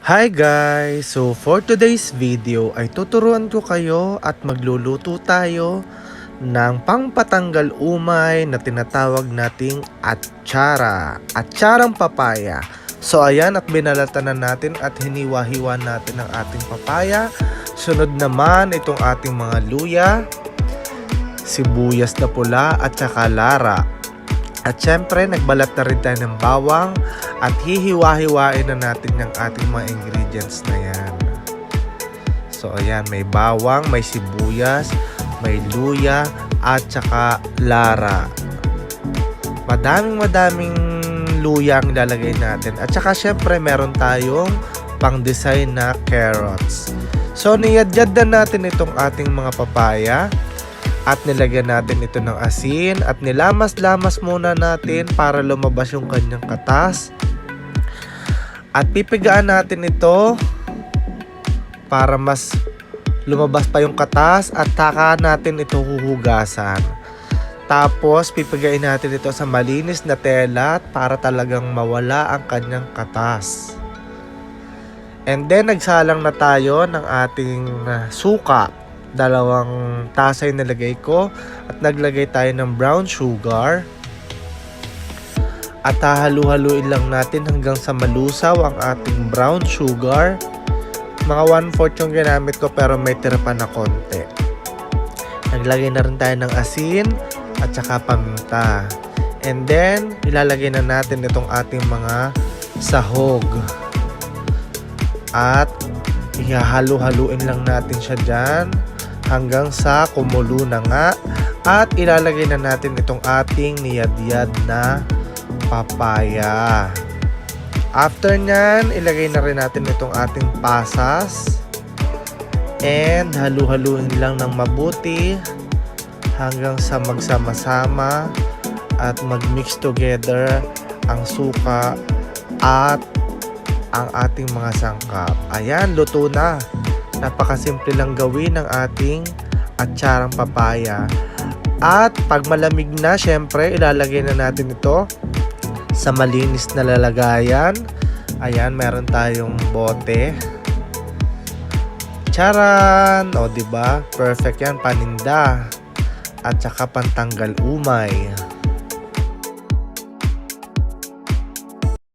Hi guys! So for today's video ay tuturuan ko kayo at magluluto tayo ng pangpatanggal umay na tinatawag nating atsara. Atsarang papaya. So ayan, at binalatan na natin at hiniwa-hiwa natin ang ating papaya. Sunod naman itong ating mga luya, sibuyas na pula at saka lara. At syempre, nagbalat na rin tayo ng bawang at hihiwa-hiwain na natin yung ating mga ingredients na yan. So, ayan, may bawang, may sibuyas, may luya, at saka lara. Madaming luya ang ilalagay natin. At saka, syempre, meron tayong pang-design na carrots. So, niyadyad na natin itong ating mga papaya. At nilagyan natin ito ng asin at nilamas-lamas muna natin para lumabas yung kanyang katas. At pipigaan natin ito para mas lumabas pa yung katas at saka natin ito huhugasan. Tapos pipigain natin ito sa malinis na tela para talagang mawala ang kanyang katas. And then nagsalang na tayo ng ating suka. 2 tasa yung nilagay ko at naglagay tayo ng brown sugar at hahalu-haluin lang natin hanggang sa malusaw ang ating brown sugar. Mga 1/4 yung ginamit ko pero may tira pa na konti. Naglagay na rin tayo ng asin at saka paminta, and then ilalagay na natin itong ating mga sahog at ihahalu-haluin lang natin siya dyan hanggang sa kumulo na nga, at ilalagay na natin itong ating niyadyad na papaya. After nyan, ilagay na rin natin itong ating pasas and halu-haluin lang ng mabuti hanggang sa magsama-sama at mag-mix together ang suka at ang ating mga sangkap. Ayan, luto na. Napakasimple lang gawin ng ating atsarang papaya. At pag malamig na, syempre ilalagay na natin ito sa malinis na lalagayan. Ayan, meron tayong bote. Charan! O diba? Perfect yan, paninda. At saka pantanggal umay.